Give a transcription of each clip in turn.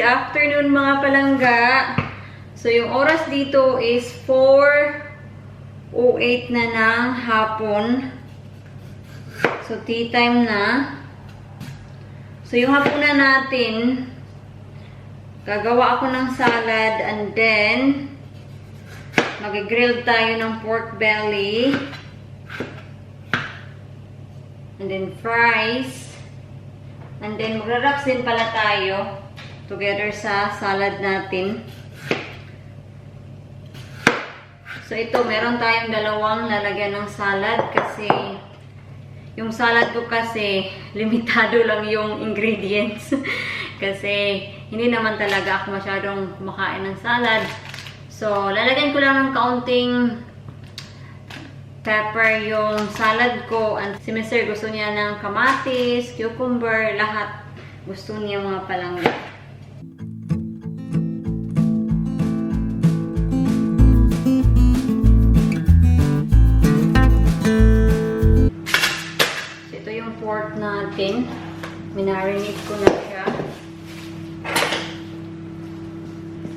afternoon mga palangga. So yung oras dito is 4:08 na ng hapon. So tea time na. So yung hapunan natin, gagawa ako ng salad and then mag-grill tayo ng pork belly. And then fries. And then magra-wraps din pala tayo together sa salad natin. So ito, meron tayong dalawang lalagyan ng salad kasi yung salad ko kasi limitado lang yung ingredients. Kasi hindi naman talaga ako masyadong kumakain ng salad. So lalagyan ko lang ng kaunting pepper yung salad ko. And si Mr. gusto niya ng kamatis, cucumber, lahat gusto niya mga palangga. So, ito yung pork natin. Minarinate ko na siya.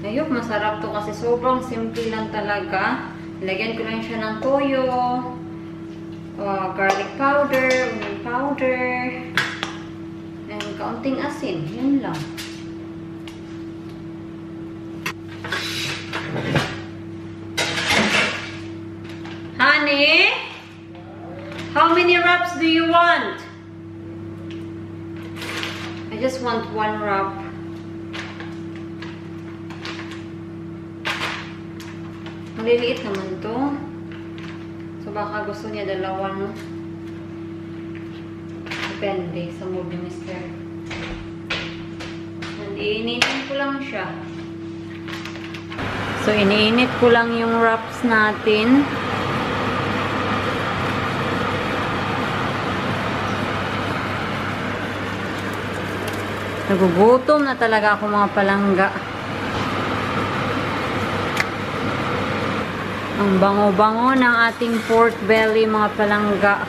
Ayok, masarap to kasi sobrang simple lang talaga. Lagyan ko lang siya ng toyo, garlic powder, onion powder, and kaunting asin. Yun lang. Honey, how many wraps do you want? I just want one wrap. Maliliit naman to. So baka gusto niya dalawa, no? Depende sa mood ni Mr. And iinitin ko lang siya. So iniinit ko lang yung wraps natin. Nagugutom na talaga ako mga palangga. Ang bango-bango ng ating pork belly mga palangga.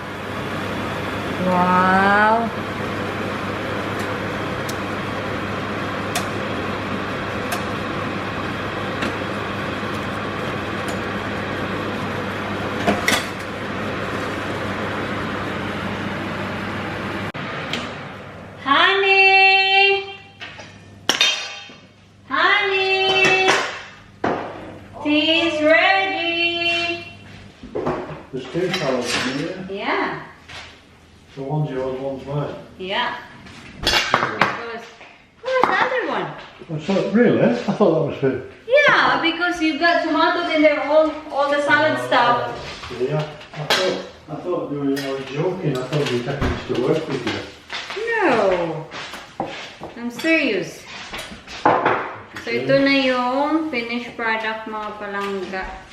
Wow! Honey! Honey! Tea is ready! There's two salads in here. Yeah. So one's yours, one's mine. Yeah. Because where's the other one? Oh, so really? I thought that was for... Yeah, because you've got tomatoes in there, all the salad stuff. Yeah. I thought I was joking. I thought you were taking this to work with you. No. I'm serious. So ito na yung finished product mga palangga.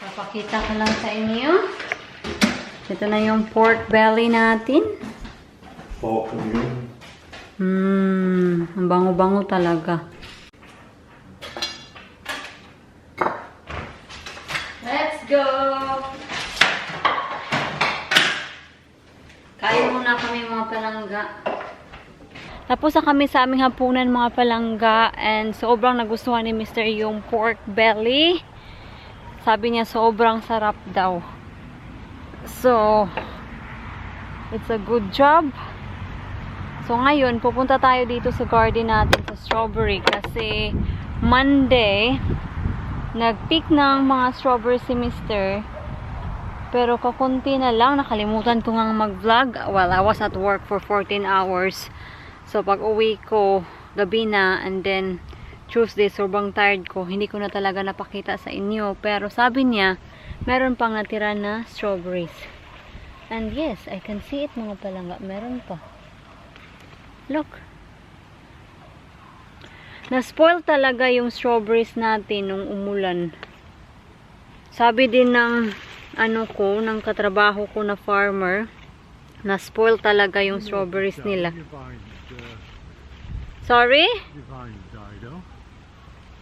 Papakita ko lang sa inyo. Ito na yung pork belly natin. Pork and yum. Ang bango-bango talaga. Let's go! Kain muna kami mga palangga. Tapos na kami sa aming hapunan mga palangga. And sobrang nagustuhan ni Mr. yung pork belly. Sabi niya sobrang sarap daw. So, it's a good job. So, ngayon, pupunta tayo dito sa garden natin sa strawberry. Kasi, Monday, nag-pick ng mga strawberry si Mr. Pero, kakunti na lang. Nakalimutan ko nga mag-vlog. Well, I was at work for 14 hours. So, pag uwi ko, gabi na. And then, Tuesday, sobrang tired ko. Hindi ko na talaga napakita sa inyo. Pero sabi niya, meron pang natira na strawberries. And yes, I can see it mga palangga. Meron pa. Look. Na-spoil talaga yung strawberries natin nung umulan. Sabi din ng ng katrabaho ko na farmer, na-spoil talaga yung strawberries nila. Sorry?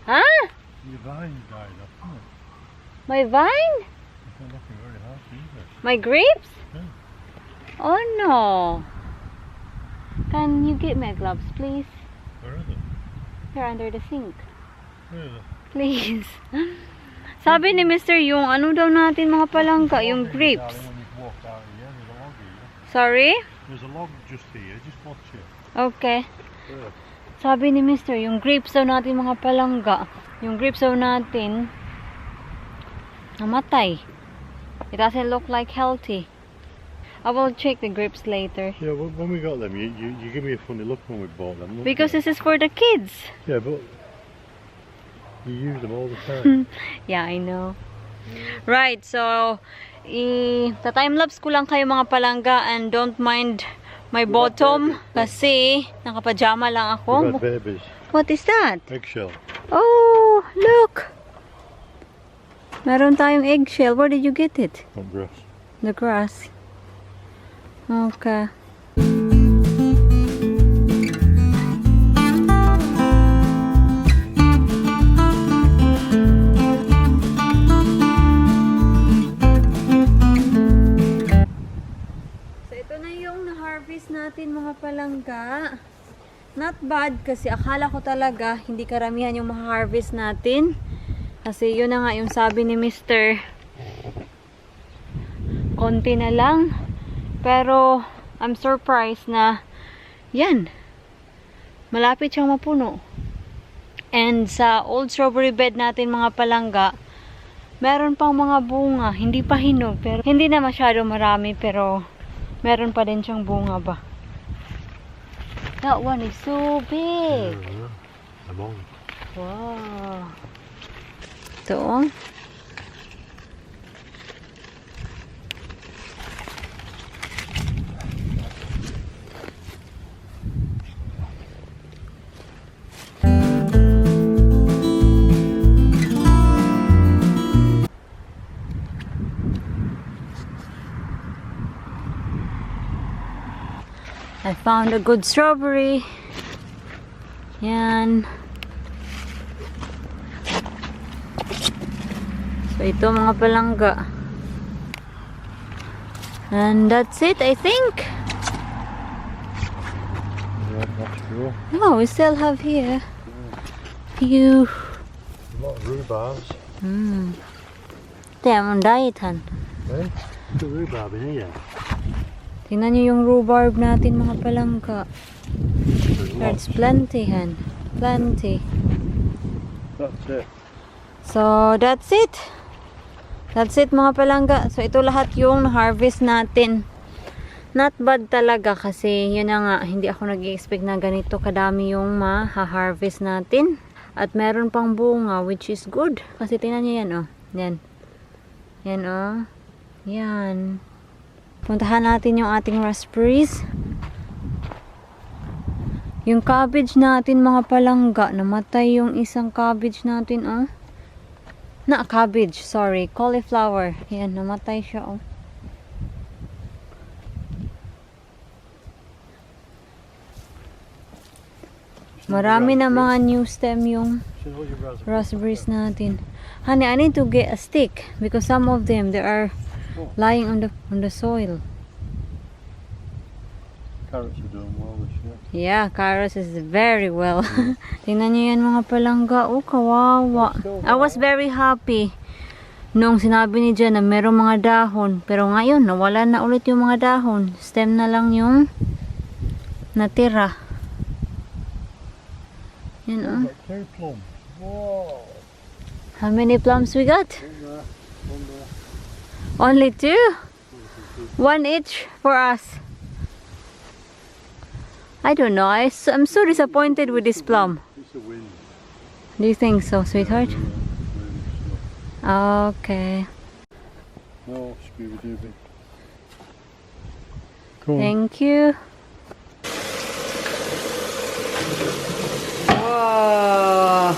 Huh? Your vine died off, isn't it? My vine? It's not looking very healthy either. My grapes? Yeah. Oh no. Can you get me gloves, please? Where are they? They're under the sink. Really? Please. Sabi ni Mr. yung ano daw natin mga palangga, yung grapes. Sorry? There's a log just here. Just watch it. Okay. Yeah. Sabi ni Mr. yung grapes daw natin mga palangga. Yung grapes daw natin namatay. It doesn't look like healthy. I will check the grapes later. Yeah, when we got them, you give me a funny look when we bought them. Because this is for the kids. Yeah, but you use them all the time. Yeah, I know. Right, so ta-timelapse ko lang kayo mga palangga and don't mind my bottom kasi nakapajama lang We've ako. had babies. What is that? Eggshell. Oh, look! Meron tayong eggshell. Where did you get it? From grass. The grass. Okay. So ito na yung na-harvest natin mga palangga. Not bad kasi akala ko talaga hindi karamihan yung ma-harvest natin. Kasi yun na nga yung sabi ni Mr. Konti na lang. Pero I'm surprised na yan. Malapit siyang mapuno. And sa old strawberry bed natin mga palangga, meron pang mga bunga. Hindi pa hinog. Pero hindi na masyado marami pero meron pa din siyang bunga ba. That one is so big. Lemon. Wow. Ito oh. I found a good strawberry. Yan. So ito mga palangga. And that's it, I think. Yeah, that's cool. Oh, we still have here. Few. A lot of rhubarbs. Ito yung dietan. Eh? Got rhubarb in here. Tingnan nyo yung rhubarb natin mga palangga. There's plenty han. Plenty. That's it. So, that's it. That's it mga palangga. So, ito lahat yung harvest natin. Not bad talaga kasi yun na nga, hindi ako nag-expect na ganito kadami yung ma-harvest natin. At meron pang bunga which is good. Kasi tingnan nyo yan oh. Yan. Yan oh. Yan. Puntahan natin yung ating raspberries. Yung cabbage natin mga palangga. Namatay yung isang cabbage natin oh. Cabbage, sorry. Cauliflower. Yan, namatay siya oh. Marami na mga new stem yung raspberries natin. Honey, I need to get a stick because some of them they are lying on the soil. Carrots are doing well this year. Yeah, carrots is very well. Tingnan niyo yan mga palangga. Oh, kawawa. I was very happy nung sinabi ni Jen na merong mga dahon. Pero ngayon, nawala na ulit yung mga dahon. Stem na lang yung natira. Yan oh. Two plums. Whoa. How many plums we got? One there. Only two? One each for us. I don't know. I'm so disappointed with this plum. It's the wind. Do you think so, sweetheart? Yeah, really slow. Okay. No, Scooby-Dooby. Come on. Thank you. Wow!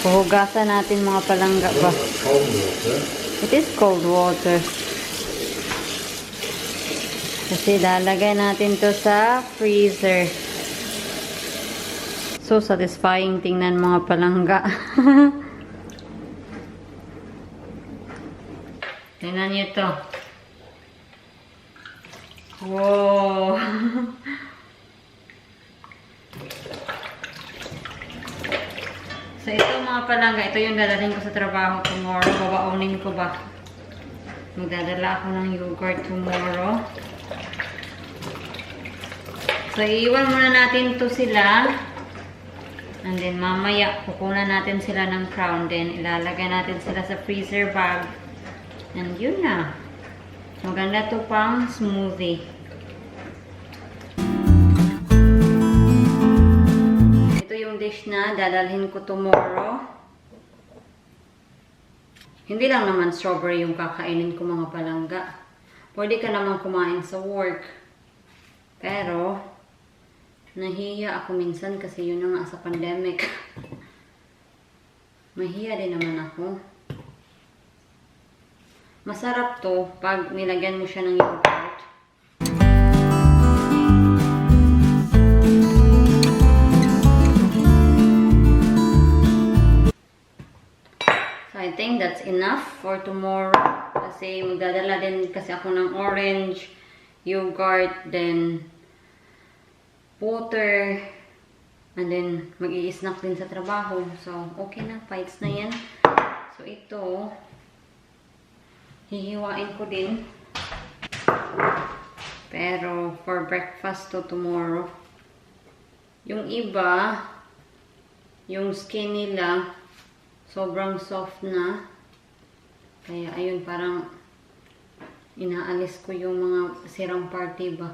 Puhugasan natin mga palangga ba? Cold water. It is cold water. Kasi lalagay natin to sa freezer. So satisfying tingnan mga palangga. Tingnan nyo to. Wow! So ito mga palangga, ito yung dadalhin ko sa trabaho tomorrow. Babaunin ko ba? Magdadala ako ng yogurt tomorrow. So iiwan muna natin to sila. And then mamaya kukunan natin sila ng crown. Then ilalagay natin sila sa freezer bag. And yun na. Maganda to pang smoothie. Ito yung dish na dadalhin ko tomorrow. Hindi lang naman strawberry yung kakainin ko mga palangga. Pwede ka naman kumain sa work. Pero, nahihiya ako minsan kasi yun na nga sa pandemic. Mahiya din naman ako. Masarap to pag nilagyan mo siya ng yogurt. So I think that's enough for tomorrow. Kasi magdadala din kasi ako ng orange, yogurt, then water, and then mag-i-snack din sa trabaho. So okay na, fights na yan. So ito, hihiwain ko din. Pero, for breakfast to tomorrow. Yung iba, yung skin nila, sobrang soft na. Kaya, ayun, parang inaalis ko yung mga sirang party ba.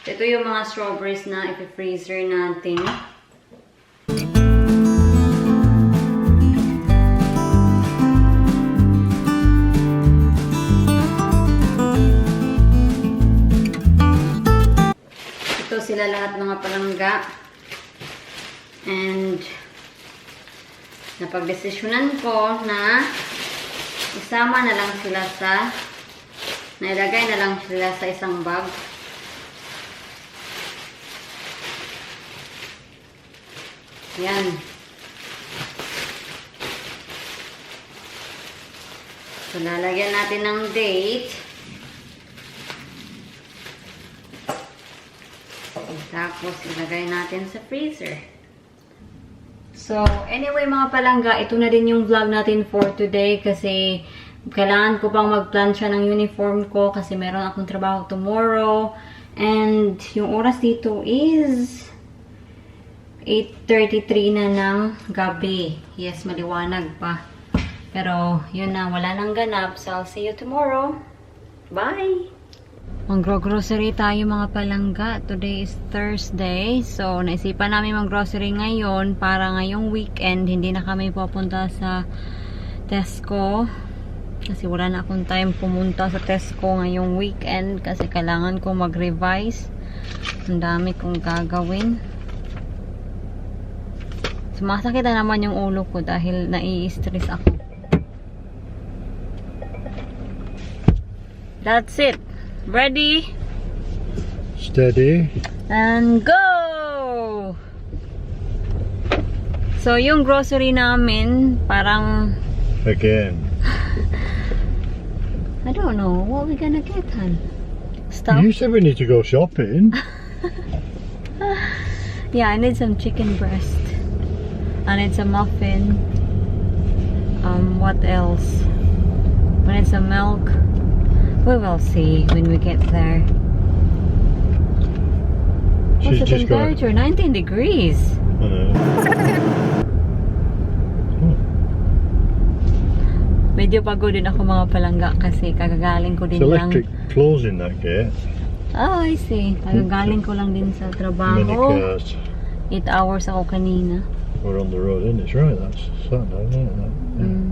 Ito yung mga strawberries na ipi-freezer natin. Sila lahat mga palangga, and napagdesisyonan ko na isama na lang sila sa nailagay na lang sila sa isang bag. Yan. So lalagyan natin ng date. Tapos, ilagay natin sa freezer. So, anyway mga palangga, ito na din yung vlog natin for today kasi kailangan ko pang mag-plancha ng uniform ko kasi meron akong trabaho tomorrow. And yung oras dito is 8:33 na ng gabi. Yes, maliwanag pa. Pero, yun na, wala nang ganap. So, I'll see you tomorrow. Bye! Mag-grocery tayo mga palangga. Today is Thursday. So, naisipan namin mag-grocery ngayon para ngayong weekend hindi na kami pupunta sa Tesco. Kasi wala na akong time pumunta sa Tesco ngayong weekend kasi kailangan ko mag-revise. Ang dami kong gagawin. Sumasakit na naman yung ulo ko dahil nai-stress ako. That's it. Ready? Steady. And go! So, yung grocery namin, parang... Again. I don't know. What are we gonna get, hon? Stuff? You said we need to go shopping. Yeah, I need some chicken breast. I need some muffin. What else? I need some milk. We will see when we get there. What's the temperature? 19 degrees. I know. Medyo pagod din ako mga palangga kasi kagagaling ko din It's lang. electric closing that gate. Oh, I see. Kagagaling ko lang din sa Many trabaho. cars. 8 hours ako kanina. We're on the road, isn't it? It's right, that's Saturday, isn't it? Yeah.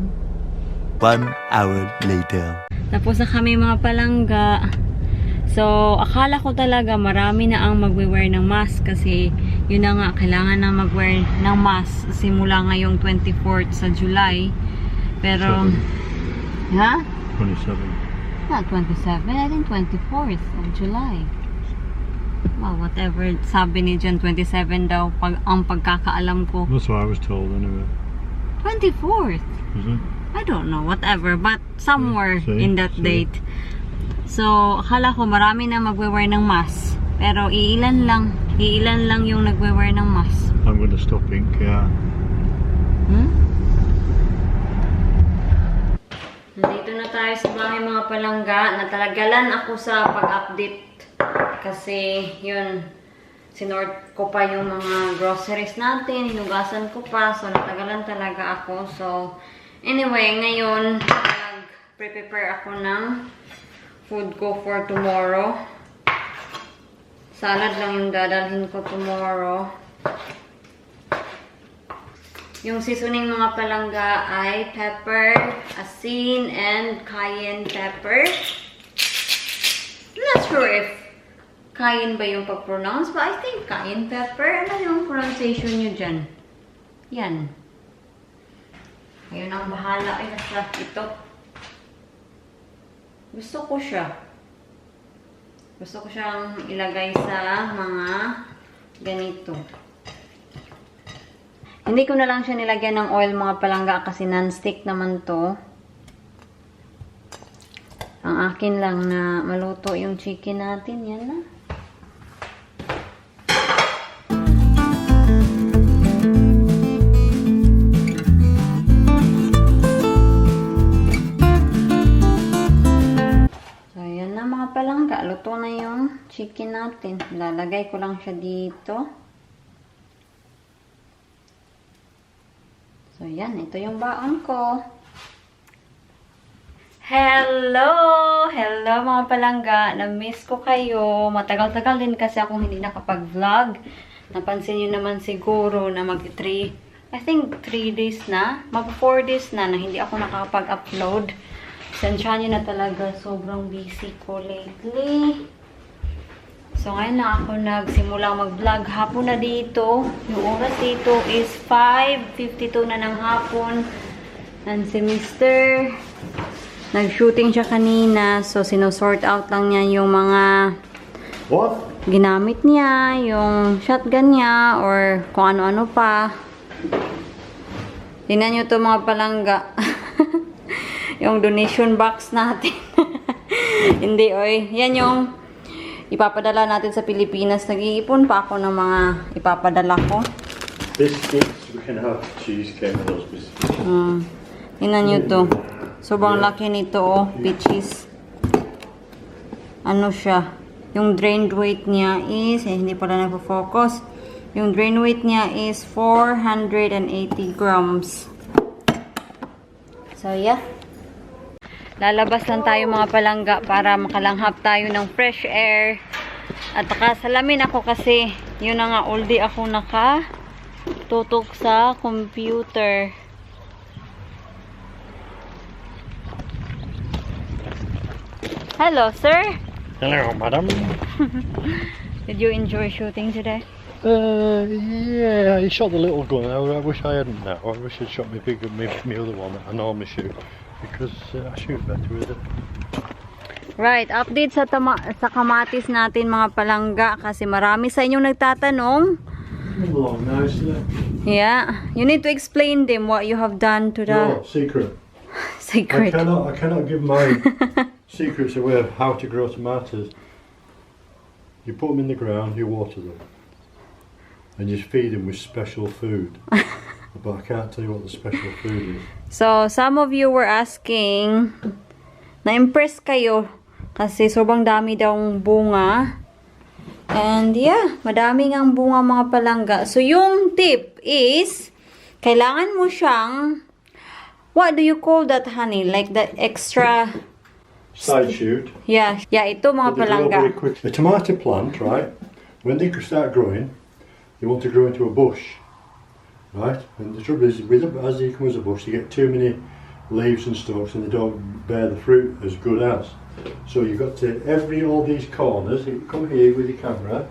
1 hour later. Tapos na kami mga palangga. So, akala ko talaga marami na ang magwe-wear ng mask kasi yun na nga, kailangan na mag-wear ng mask simula ngayong 24th sa July. Pero, ha? 27. Not 27, I think 24th of July. Well, whatever sabi ni John, 27 daw ang pagkakaalam ko. That's what I was told anyway. 24th? Is it? I don't know, whatever, but somewhere See? in that See? date. So, akala ko marami na magwe-wear ng mask. Pero iilan lang yung nagwe-wear ng mask. I'm gonna stop Pink, yeah. Nandito na tayo sa bahay mga palangga. Natalagalan ako sa pag-update. Kasi, yun, sinort ko pa yung mga groceries natin. Hinugasan ko pa. So, natagalan talaga ako. So, anyway, ngayon, nag-prepare ako ng food ko for tomorrow. Salad lang yung dadalhin ko tomorrow. Yung seasoning mga palangga ay pepper, asin, and cayenne pepper. I'm not sure if cayenne ba yung pag-pronounce, but I think cayenne pepper. Ano yung pronunciation nyo dyan? Yan. Ayun ang bahala. Ay, nasa ito. Gusto ko siya. Gusto ko siyang ilagay sa mga ganito. Hindi ko na lang siya nilagyan ng oil mga palangga kasi non-stick naman to. Ang akin lang na maluto yung chicken natin. Yan na. Palangga, luto na yung chicken natin. Lalagay ko lang siya dito. So, yan. Ito yung baon ko. Hello! Hello mga palangga. Na-miss ko kayo. Matagal-tagal din kasi akong hindi nakapag-vlog. Napansin nyo naman siguro na I think 3 days na. Mag-4 days na hindi ako nakapag-upload. Sensya nyo na talaga, sobrang busy ko lately. So, ngayon na ako nagsimulang mag-vlog. Hapon na dito. Yung oras dito is 5:52 na ng hapon. And si Mr. nag-shooting siya kanina. So, sinusort out lang niya yung mga ginamit niya, yung shotgun niya, or kung ano-ano pa. Tingnan nyo to mga palangga. Yung donation box natin. Hindi, oy. Yan yung ipapadala natin sa Pilipinas. Nag-iipon pa ako ng mga ipapadala ko. Biscuits, we can have cheesecake with those biscuits. Tingnan nyo to. Sobrang laki nito, oh. Peaches. Ano siya? Yung drained weight niya is, hindi pala nagpo-focus. Yung drained weight niya is 480 grams. So, yeah. Lalabas lang tayo mga palangga para makalanghap tayo ng fresh air. At nakasalamin ako kasi yun na nga, all day ako nakatutok sa computer. Hello, sir. Hello, madam. Did you enjoy shooting today? Yeah, I shot the little gun. I wish I hadn't now. I wish I'd shot my big my other one that I normally shoot. Because I shoot better with it. Right, update sa Kamitis natin mga palangga kasi marami sa inyong nagtatanong. Long, nicely. Yeah, you need to explain them what you have done to the... No, secret. Secret. I cannot give my secrets away of how to grow tomatoes. You put them in the ground, you water them. And you feed them with special food. But I can't tell you what the special food is. So, some of you were asking, na-impress kayo kasi sobrang dami daw bunga. And yeah, madaming ang bunga mga palangga. So, yung tip is, kailangan mo siyang, what do you call that, honey? Like the extra... Side shoot. Yeah, ito mga palangga. A tomato plant, right? When they start growing, they want to grow into a bush. Right, and the trouble is, as they come as a bush, they get too many leaves and stalks, and they don't bear the fruit as good as. So you've got to all these corners. You come here with your camera.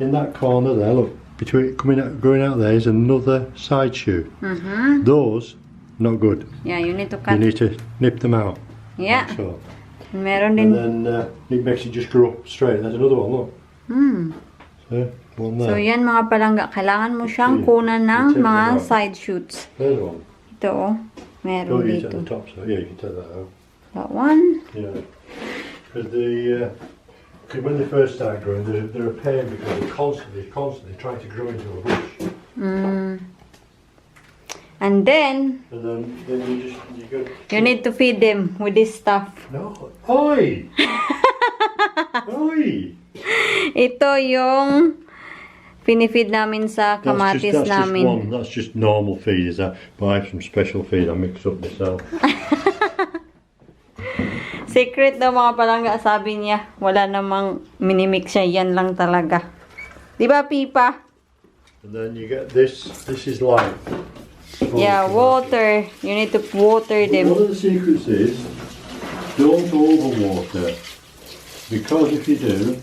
In that corner there, look, going out there is another side shoot. Those not good. Yeah, you need to cut. You need to nip them out. Yeah. Like so. Meron din. And then it makes it just grow up straight. There's another one. Look. So, so yan mga palangga, kailangan mo siyang kunan ng mga side shoots. Ito oh, meron dito. At the top, so yeah, you can take that out. That one. Yeah, because the when they first start growing, they're a pain because they're constantly trying to grow into a bush. And then And then you need to feed them with this stuff. No. Oi! Oi! Ito yung pinifeed namin sa kamatis namin. That's just normal feed, is that? But I have some special feed I mix up myself. Secret daw mga palangga, sabi niya. Wala namang minimix siya. Yan lang talaga. Di ba, Pipa? And then you get this. This is live. Yeah, water. You need to water them. One of the secrets is don't overwater, because if you do,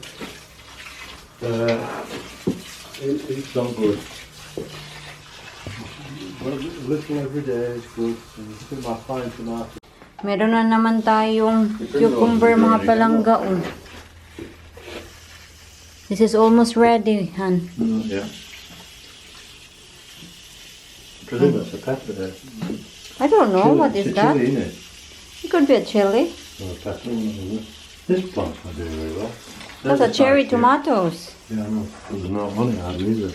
it's not good. Well, little every day is good. And my fine tomato. Meron na naman tayong cucumber mga palangga. Oh. This is almost ready, Han. Yeah. I presume that's a pepper there. I don't know. Chili. What is It's a that? chili, isn't it? It could be a chili. Or a pepper. This plant's not doing very well. Those There's are cherry a plant here. tomatoes. Yeah, I know. There's no honey out either.